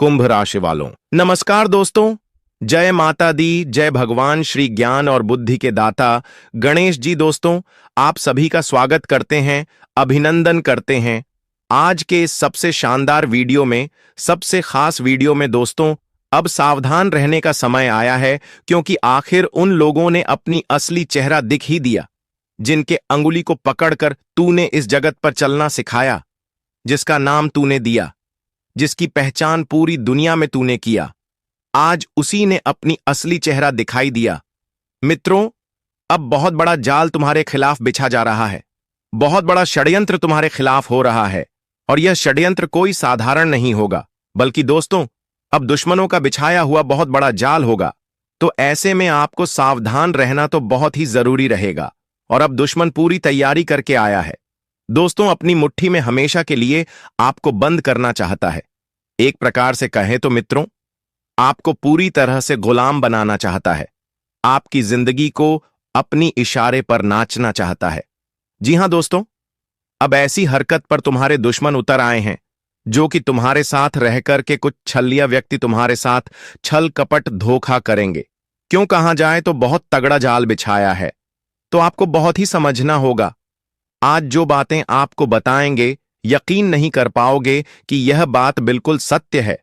कुंभ राशि वालों, नमस्कार दोस्तों। जय माता दी, जय भगवान श्री ज्ञान और बुद्धि के दाता गणेश जी। दोस्तों, आप सभी का स्वागत करते हैं, अभिनंदन करते हैं आज के इस सबसे शानदार वीडियो में, सबसे खास वीडियो में। दोस्तों, अब सावधान रहने का समय आया है, क्योंकि आखिर उन लोगों ने अपनी असली चेहरा दिख ही दिया, जिनके अंगुली को पकड़कर तूने इस जगत पर चलना सिखाया, जिसका नाम तूने दिया, जिसकी पहचान पूरी दुनिया में तूने किया। आज उसी ने अपनी असली चेहरा दिखाई दिया। मित्रों, अब बहुत बड़ा जाल तुम्हारे खिलाफ बिछा जा रहा है, बहुत बड़ा षड्यंत्र तुम्हारे खिलाफ हो रहा है, और यह षड्यंत्र कोई साधारण नहीं होगा, बल्कि दोस्तों, अब दुश्मनों का बिछाया हुआ बहुत बड़ा जाल होगा। तो ऐसे में आपको सावधान रहना तो बहुत ही जरूरी रहेगा, और अब दुश्मन पूरी तैयारी करके आया है। दोस्तों, अपनी मुट्ठी में हमेशा के लिए आपको बंद करना चाहता है। एक प्रकार से कहें तो मित्रों, आपको पूरी तरह से गुलाम बनाना चाहता है, आपकी जिंदगी को अपनी इशारे पर नाचना चाहता है। जी हां दोस्तों, अब ऐसी हरकत पर तुम्हारे दुश्मन उतर आए हैं, जो कि तुम्हारे साथ रहकर के कुछ छलिया व्यक्ति तुम्हारे साथ छल कपट धोखा करेंगे। क्यों कहा जाए तो बहुत तगड़ा जाल बिछाया है, तो आपको बहुत ही समझना होगा। आज जो बातें आपको बताएंगे, यकीन नहीं कर पाओगे कि यह बात बिल्कुल सत्य है।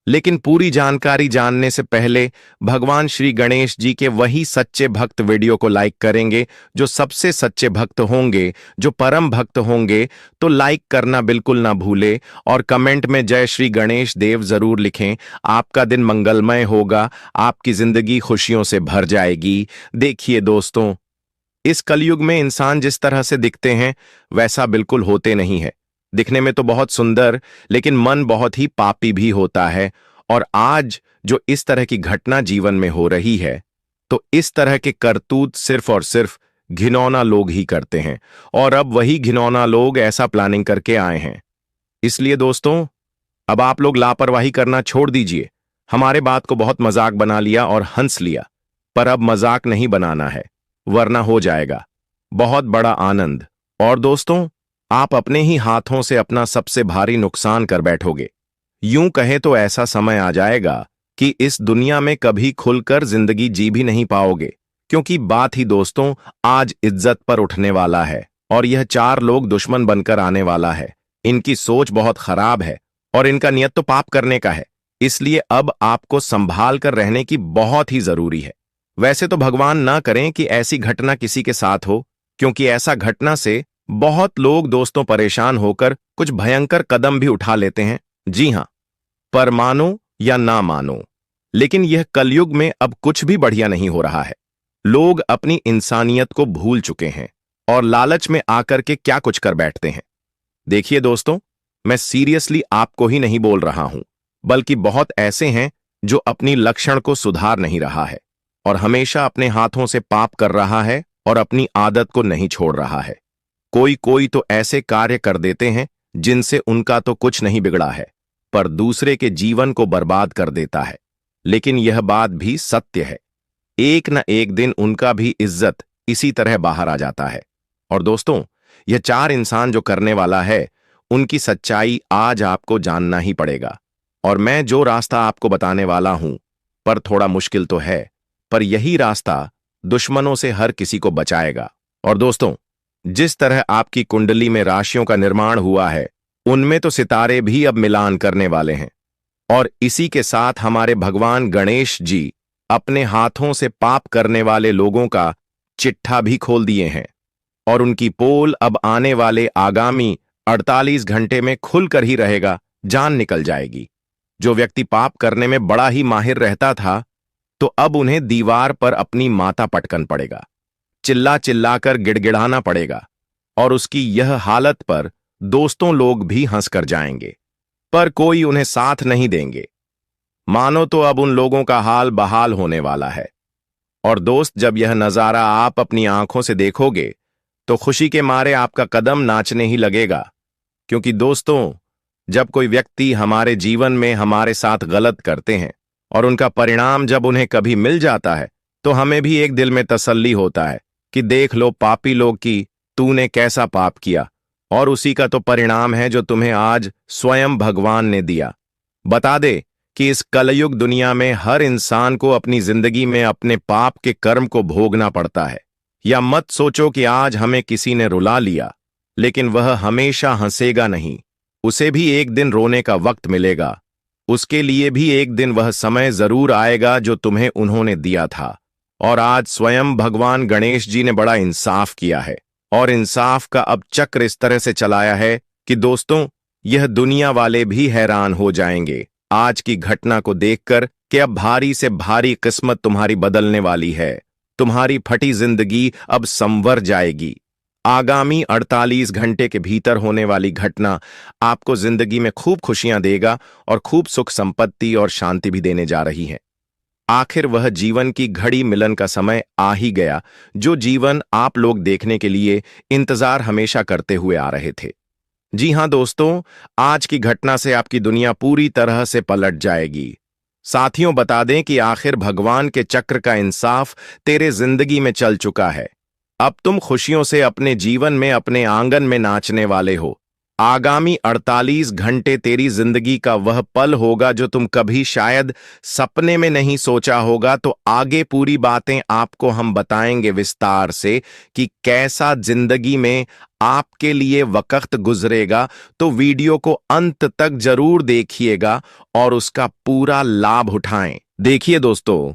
लेकिन पूरी जानकारी जानने से पहले भगवान श्री गणेश जी के वही सच्चे भक्त वीडियो को लाइक करेंगे, जो सबसे सच्चे भक्त होंगे, जो परम भक्त होंगे। तो लाइक करना बिल्कुल ना भूले, और कमेंट में जय श्री गणेश देव जरूर लिखें। आपका दिन मंगलमय होगा, आपकी जिंदगी खुशियों से भर जाएगी। देखिए दोस्तों, इस कलयुग में इंसान जिस तरह से दिखते हैं, वैसा बिल्कुल होते नहीं है। दिखने में तो बहुत सुंदर, लेकिन मन बहुत ही पापी भी होता है। और आज जो इस तरह की घटना जीवन में हो रही है, तो इस तरह के करतूत सिर्फ और सिर्फ घिनौना लोग ही करते हैं, और अब वही घिनौना लोग ऐसा प्लानिंग करके आए हैं। इसलिए दोस्तों, अब आप लोग लापरवाही करना छोड़ दीजिए। हमारे बात को बहुत मजाक बना लिया और हंस लिया, पर अब मजाक नहीं बनाना है, वरना हो जाएगा बहुत बड़ा आनंद। और दोस्तों, आप अपने ही हाथों से अपना सबसे भारी नुकसान कर बैठोगे। यूं कहे तो ऐसा समय आ जाएगा कि इस दुनिया में कभी खुलकर जिंदगी जी भी नहीं पाओगे, क्योंकि बात ही दोस्तों आज इज्जत पर उठने वाला है, और यह चार लोग दुश्मन बनकर आने वाला है। इनकी सोच बहुत खराब है, और इनका नियत तो पाप करने का है। इसलिए अब आपको संभाल कर रहने की बहुत ही जरूरी है। वैसे तो भगवान ना करें कि ऐसी घटना किसी के साथ हो, क्योंकि ऐसा घटना से बहुत लोग दोस्तों परेशान होकर कुछ भयंकर कदम भी उठा लेते हैं। जी हां, पर मानो या ना मानो, लेकिन यह कलयुग में अब कुछ भी बढ़िया नहीं हो रहा है। लोग अपनी इंसानियत को भूल चुके हैं, और लालच में आकर के क्या कुछ कर बैठते हैं। देखिए दोस्तों, मैं सीरियसली आपको ही नहीं बोल रहा हूं, बल्कि बहुत ऐसे हैं जो अपनी लक्षण को सुधार नहीं रहा है, और हमेशा अपने हाथों से पाप कर रहा है, और अपनी आदत को नहीं छोड़ रहा है। कोई कोई तो ऐसे कार्य कर देते हैं जिनसे उनका तो कुछ नहीं बिगड़ा है, पर दूसरे के जीवन को बर्बाद कर देता है। लेकिन यह बात भी सत्य है, एक न एक दिन उनका भी इज्जत इसी तरह बाहर आ जाता है। और दोस्तों, यह चार इंसान जो करने वाला है, उनकी सच्चाई आज आपको जानना ही पड़ेगा। और मैं जो रास्ता आपको बताने वाला हूं, पर थोड़ा मुश्किल तो है, पर यही रास्ता दुश्मनों से हर किसी को बचाएगा। और दोस्तों, जिस तरह आपकी कुंडली में राशियों का निर्माण हुआ है, उनमें तो सितारे भी अब मिलान करने वाले हैं। और इसी के साथ हमारे भगवान गणेश जी अपने हाथों से पाप करने वाले लोगों का चिट्ठा भी खोल दिए हैं, और उनकी पोल अब आने वाले आगामी 48 घंटे में खुलकर ही रहेगा, जान निकल जाएगी। जो व्यक्ति पाप करने में बड़ा ही माहिर रहता था, तो अब उन्हें दीवार पर अपनी माता पटकन पड़ेगा, चिल्ला चिल्लाकर गिड़गिड़ाना पड़ेगा, और उसकी यह हालत पर दोस्तों लोग भी हंसकर जाएंगे, पर कोई उन्हें साथ नहीं देंगे। मानो तो अब उन लोगों का हाल बहाल होने वाला है। और दोस्त, जब यह नजारा आप अपनी आंखों से देखोगे, तो खुशी के मारे आपका कदम नाचने ही लगेगा। क्योंकि दोस्तों, जब कोई व्यक्ति हमारे जीवन में हमारे साथ गलत करते हैं, और उनका परिणाम जब उन्हें कभी मिल जाता है, तो हमें भी एक दिल में तसल्ली होता है कि देख लो पापी लोग की तूने कैसा पाप किया, और उसी का तो परिणाम है जो तुम्हें आज स्वयं भगवान ने दिया। बता दे कि इस कलयुग दुनिया में हर इंसान को अपनी जिंदगी में अपने पाप के कर्म को भोगना पड़ता है। या मत सोचो कि आज हमें किसी ने रुला लिया, लेकिन वह हमेशा हंसेगा नहीं। उसे भी एक दिन रोने का वक्त मिलेगा। उसके लिए भी एक दिन वह समय जरूर आएगा जो तुम्हें उन्होंने दिया था। और आज स्वयं भगवान गणेश जी ने बड़ा इंसाफ किया है, और इंसाफ का अब चक्र इस तरह से चलाया है कि दोस्तों, यह दुनिया वाले भी हैरान हो जाएंगे आज की घटना को देखकर कि अब भारी से भारी किस्मत तुम्हारी बदलने वाली है। तुम्हारी फटी जिंदगी अब संवर जाएगी। आगामी 48 घंटे के भीतर होने वाली घटना आपको जिंदगी में खूब खुशियां देगा और खूब सुख संपत्ति और शांति भी देने जा रही है। आखिर वह जीवन की घड़ी मिलन का समय आ ही गया, जो जीवन आप लोग देखने के लिए इंतजार हमेशा करते हुए आ रहे थे। जी हां दोस्तों, आज की घटना से आपकी दुनिया पूरी तरह से पलट जाएगी। साथियों, बता दें कि आखिर भगवान के चक्र का इंसाफ तेरे जिंदगी में चल चुका है। अब तुम खुशियों से अपने जीवन में अपने आंगन में नाचने वाले हो। आगामी 48 घंटे तेरी जिंदगी का वह पल होगा जो तुम कभी शायद सपने में नहीं सोचा होगा। तो आगे पूरी बातें आपको हम बताएंगे विस्तार से कि कैसा जिंदगी में आपके लिए वक्त गुजरेगा। तो वीडियो को अंत तक जरूर देखिएगा और उसका पूरा लाभ उठाएं। देखिए दोस्तों,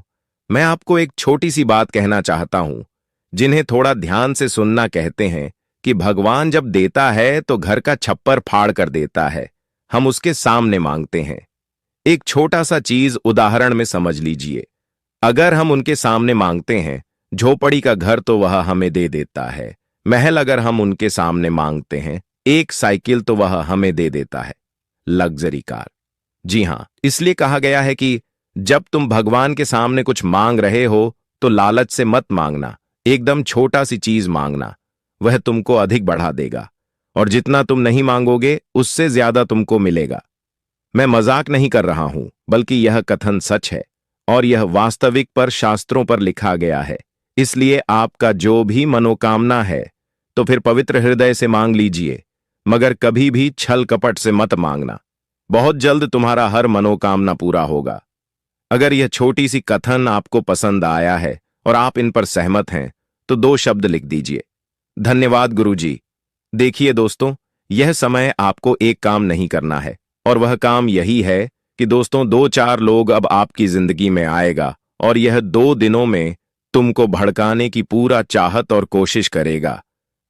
मैं आपको एक छोटी सी बात कहना चाहता हूं, जिन्हें थोड़ा ध्यान से सुनना कहते हैं कि भगवान जब देता है तो घर का छप्पर फाड़ कर देता है। हम उसके सामने मांगते हैं। एक छोटा सा चीज उदाहरण में समझ लीजिए। अगर हम उनके सामने मांगते हैं झोपड़ी का घर, तो वह हमें दे देता है। महल अगर हम उनके सामने मांगते हैं एक साइकिल, तो वह हमें दे देता है लग्जरी कार। जी हां, इसलिए कहा गया है कि जब तुम भगवान के सामने कुछ मांग रहे हो तो लालच से मत मांगना। एकदम छोटा सी चीज मांगना, वह तुमको अधिक बढ़ा देगा। और जितना तुम नहीं मांगोगे उससे ज्यादा तुमको मिलेगा। मैं मजाक नहीं कर रहा हूं, बल्कि यह कथन सच है और यह वास्तविक पर शास्त्रों पर लिखा गया है। इसलिए आपका जो भी मनोकामना है तो फिर पवित्र हृदय से मांग लीजिए, मगर कभी भी छल कपट से मत मांगना। बहुत जल्द तुम्हारा हर मनोकामना पूरा होगा। अगर यह छोटी सी कथन आपको पसंद आया है और आप इन पर सहमत हैं तो 2 शब्द लिख दीजिए, धन्यवाद गुरुजी। देखिए दोस्तों, यह समय आपको एक काम नहीं करना है, और वह काम यही है कि दोस्तों 2-4 लोग अब आपकी जिंदगी में आएगा और यह 2 दिनों में तुमको भड़काने की पूरा चाहत और कोशिश करेगा।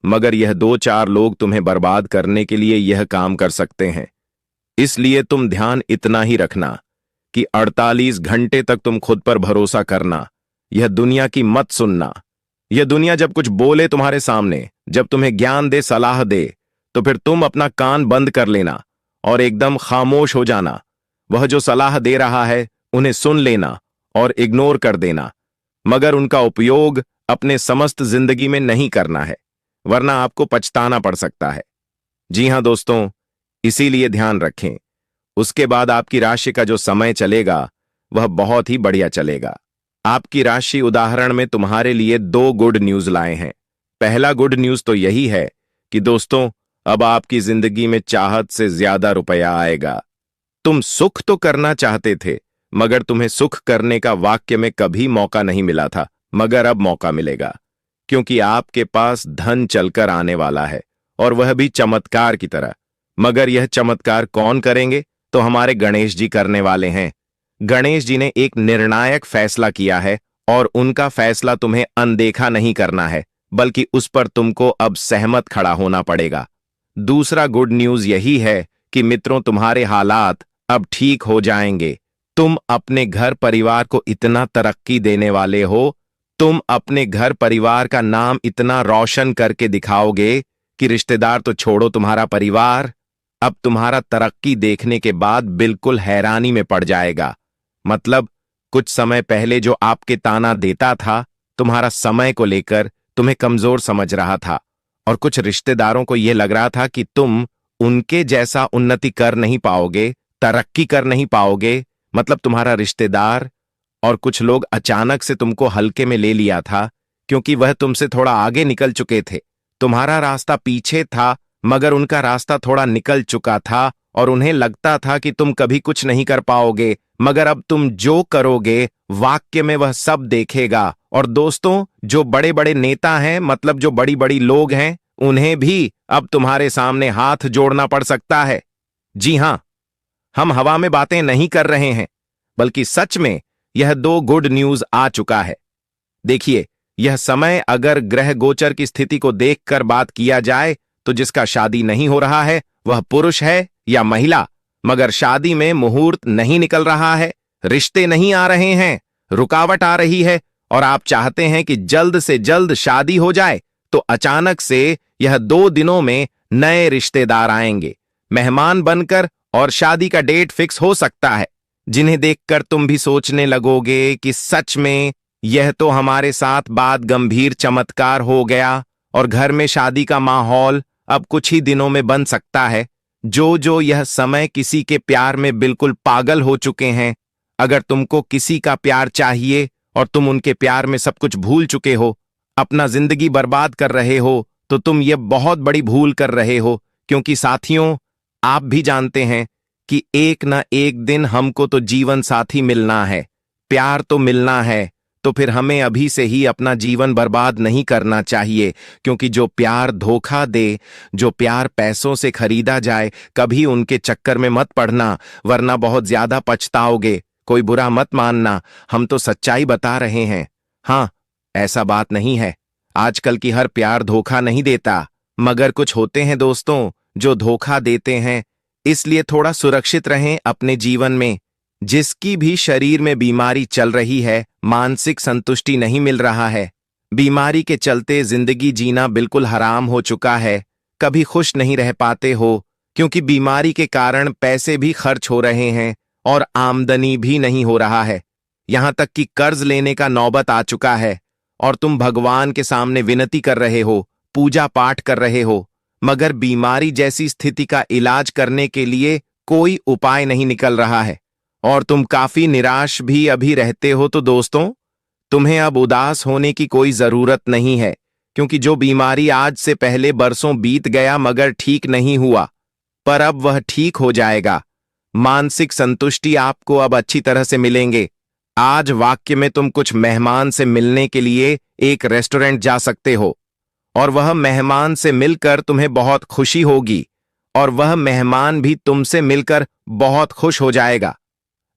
मगर यह 2-4 लोग तुम्हें बर्बाद करने के लिए यह काम कर सकते हैं। इसलिए तुम ध्यान इतना ही रखना कि 48 घंटे तक तुम खुद पर भरोसा करना। यह दुनिया की मत सुनना। यह दुनिया जब कुछ बोले तुम्हारे सामने, जब तुम्हें ज्ञान दे, सलाह दे, तो फिर तुम अपना कान बंद कर लेना और एकदम खामोश हो जाना। वह जो सलाह दे रहा है उन्हें सुन लेना और इग्नोर कर देना, मगर उनका उपयोग अपने समस्त जिंदगी में नहीं करना है, वरना आपको पछताना पड़ सकता है। जी हां दोस्तों, इसीलिए ध्यान रखें। उसके बाद आपकी राशि का जो समय चलेगा वह बहुत ही बढ़िया चलेगा। आपकी राशि उदाहरण में तुम्हारे लिए 2 गुड न्यूज लाए हैं। पहला गुड न्यूज तो यही है कि दोस्तों, अब आपकी जिंदगी में चाहत से ज्यादा रुपया आएगा। तुम सुख तो करना चाहते थे, मगर तुम्हें सुख करने का वाक्य में कभी मौका नहीं मिला था, मगर अब मौका मिलेगा, क्योंकि आपके पास धन चलकर आने वाला है, और वह भी चमत्कार की तरह। मगर यह चमत्कार कौन करेंगे? तो हमारे गणेश जी करने वाले हैं। गणेश जी ने एक निर्णायक फैसला किया है और उनका फैसला तुम्हें अनदेखा नहीं करना है, बल्कि उस पर तुमको अब सहमत खड़ा होना पड़ेगा। दूसरा गुड न्यूज यही है कि मित्रों, तुम्हारे हालात अब ठीक हो जाएंगे। तुम अपने घर परिवार को इतना तरक्की देने वाले हो, तुम अपने घर परिवार का नाम इतना रोशन करके दिखाओगे कि रिश्तेदार तो छोड़ो, तुम्हारा परिवार अब तुम्हारा तरक्की देखने के बाद बिल्कुल हैरानी में पड़ जाएगा। मतलब कुछ समय पहले जो आपके ताना देता था, तुम्हारा समय को लेकर तुम्हें कमजोर समझ रहा था, और कुछ रिश्तेदारों को यह लग रहा था कि तुम उनके जैसा उन्नति कर नहीं पाओगे, तरक्की कर नहीं पाओगे। मतलब तुम्हारा रिश्तेदार और कुछ लोग अचानक से तुमको हल्के में ले लिया था, क्योंकि वह तुमसे थोड़ा आगे निकल चुके थे। तुम्हारा रास्ता पीछे था, मगर उनका रास्ता थोड़ा निकल चुका था और उन्हें लगता था कि तुम कभी कुछ नहीं कर पाओगे, मगर अब तुम जो करोगे वाक्य में वह सब देखेगा। और दोस्तों, जो बड़े बड़े नेता हैं, मतलब जो बड़ी बड़ी लोग हैं, उन्हें भी अब तुम्हारे सामने हाथ जोड़ना पड़ सकता है। जी हां, हम हवा में बातें नहीं कर रहे हैं, बल्कि सच में यह 2 गुड न्यूज आ चुका है। देखिए, यह समय अगर ग्रह गोचर की स्थिति को देखकर बात किया जाए तो जिसका शादी नहीं हो रहा है वह पुरुष है या महिला, मगर शादी में मुहूर्त नहीं निकल रहा है, रिश्ते नहीं आ रहे हैं, रुकावट आ रही है और आप चाहते हैं कि जल्द से जल्द शादी हो जाए, तो अचानक से यह 2 दिनों में नए रिश्तेदार आएंगे मेहमान बनकर और शादी का डेट फिक्स हो सकता है, जिन्हें देखकर तुम भी सोचने लगोगे कि सच में यह तो हमारे साथ बात गंभीर चमत्कार हो गया और घर में शादी का माहौल अब कुछ ही दिनों में बन सकता है। जो यह समय किसी के प्यार में बिल्कुल पागल हो चुके हैं, अगर तुमको किसी का प्यार चाहिए और तुम उनके प्यार में सब कुछ भूल चुके हो, अपना जिंदगी बर्बाद कर रहे हो, तो तुम ये बहुत बड़ी भूल कर रहे हो। क्योंकि साथियों, आप भी जानते हैं कि एक ना एक दिन हमको तो जीवन साथी मिलना है, प्यार तो मिलना है, तो फिर हमें अभी से ही अपना जीवन बर्बाद नहीं करना चाहिए। क्योंकि जो प्यार धोखा दे, जो प्यार पैसों से खरीदा जाए, कभी उनके चक्कर में मत पड़ना, वरना बहुत ज्यादा पछताओगे। कोई बुरा मत मानना, हम तो सच्चाई बता रहे हैं। हाँ, ऐसा बात नहीं है, आजकल की हर प्यार धोखा नहीं देता, मगर कुछ होते हैं दोस्तों जो धोखा देते हैं। इसलिए थोड़ा सुरक्षित रहें अपने जीवन में। जिसकी भी शरीर में बीमारी चल रही है, मानसिक संतुष्टि नहीं मिल रहा है, बीमारी के चलते जिंदगी जीना बिल्कुल हराम हो चुका है, कभी खुश नहीं रह पाते हो, क्योंकि बीमारी के कारण पैसे भी खर्च हो रहे हैं और आमदनी भी नहीं हो रहा है, यहां तक कि कर्ज लेने का नौबत आ चुका है और तुम भगवान के सामने विनती कर रहे हो, पूजा पाठ कर रहे हो, मगर बीमारी जैसी स्थिति का इलाज करने के लिए कोई उपाय नहीं निकल रहा है और तुम काफी निराश भी अभी रहते हो। तो दोस्तों, तुम्हें अब उदास होने की कोई जरूरत नहीं है, क्योंकि जो बीमारी आज से पहले बरसों बीत गया मगर ठीक नहीं हुआ, पर अब वह ठीक हो जाएगा। मानसिक संतुष्टि आपको अब अच्छी तरह से मिलेंगे। आज वाक्य में तुम कुछ मेहमान से मिलने के लिए एक रेस्टोरेंट जा सकते हो और वह मेहमान से मिलकर तुम्हें बहुत खुशी होगी और वह मेहमान भी तुमसे मिलकर बहुत खुश हो जाएगा।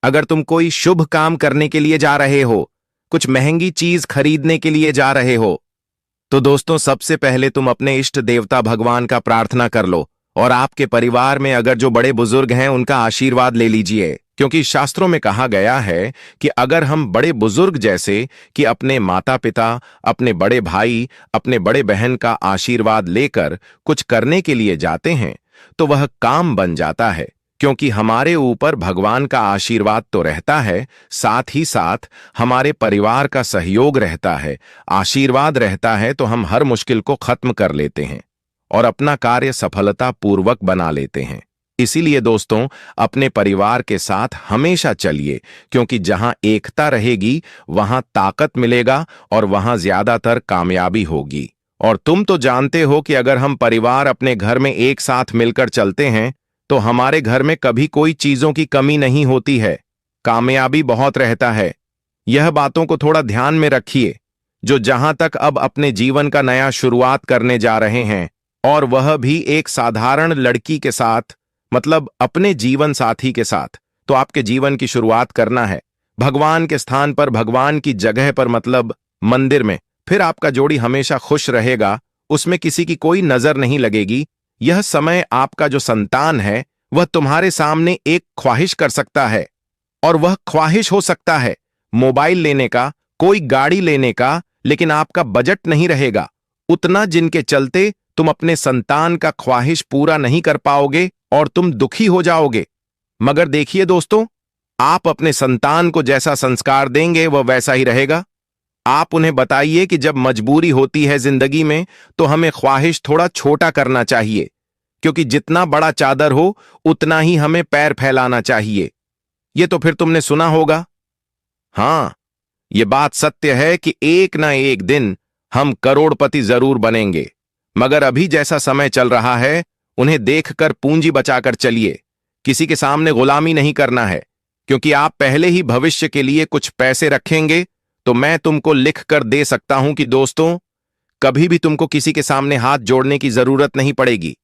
अगर तुम कोई शुभ काम करने के लिए जा रहे हो, कुछ महंगी चीज खरीदने के लिए जा रहे हो, तो दोस्तों सबसे पहले तुम अपने इष्ट देवता भगवान का प्रार्थना कर लो और आपके परिवार में अगर जो बड़े बुजुर्ग हैं उनका आशीर्वाद ले लीजिए। क्योंकि शास्त्रों में कहा गया है कि अगर हम बड़े बुजुर्ग जैसे कि अपने माता पिता, अपने बड़े भाई, अपने बड़े बहन का आशीर्वाद लेकर कुछ करने के लिए जाते हैं तो वह काम बन जाता है। क्योंकि हमारे ऊपर भगवान का आशीर्वाद तो रहता है, साथ ही साथ हमारे परिवार का सहयोग रहता है, आशीर्वाद रहता है, तो हम हर मुश्किल को खत्म कर लेते हैं और अपना कार्य सफलता पूर्वक बना लेते हैं। इसीलिए दोस्तों, अपने परिवार के साथ हमेशा चलिए, क्योंकि जहां एकता रहेगी वहां ताकत मिलेगा और वहां ज्यादातर कामयाबी होगी। और तुम तो जानते हो कि अगर हम परिवार अपने घर में एक साथ मिलकर चलते हैं तो हमारे घर में कभी कोई चीजों की कमी नहीं होती है, कामयाबी बहुत रहता है। यह बातों को थोड़ा ध्यान में रखिए, जो जहां तक अब अपने जीवन का नया शुरुआत करने जा रहे हैं, और वह भी एक साधारण लड़की के साथ, मतलब अपने जीवन साथी के साथ, तो आपके जीवन की शुरुआत करना है भगवान के स्थान पर, भगवान की जगह पर, मतलब मंदिर में। फिर आपका जोड़ी हमेशा खुश रहेगा, उसमें किसी की कोई नजर नहीं लगेगी। यह समय आपका जो संतान है वह तुम्हारे सामने एक ख्वाहिश कर सकता है, और वह ख्वाहिश हो सकता है मोबाइल लेने का, कोई गाड़ी लेने का, लेकिन आपका बजट नहीं रहेगा उतना जिनके चलते तुम अपने संतान का ख्वाहिश पूरा नहीं कर पाओगे और तुम दुखी हो जाओगे। मगर देखिए दोस्तों, आप अपने संतान को जैसा संस्कार देंगे वह वैसा ही रहेगा। आप उन्हें बताइए कि जब मजबूरी होती है जिंदगी में तो हमें ख्वाहिश थोड़ा छोटा करना चाहिए, क्योंकि जितना बड़ा चादर हो उतना ही हमें पैर फैलाना चाहिए। ये तो फिर तुमने सुना होगा। हां, ये बात सत्य है कि एक ना एक दिन हम करोड़पति जरूर बनेंगे, मगर अभी जैसा समय चल रहा है उन्हें देखकर पूंजी बचाकर चलिए। किसी के सामने गुलामी नहीं करना है, क्योंकि आप पहले ही भविष्य के लिए कुछ पैसे रखेंगे, तो मैं तुमको लिख कर दे सकता हूं कि दोस्तों, कभी भी तुमको किसी के सामने हाथ जोड़ने की जरूरत नहीं पड़ेगी।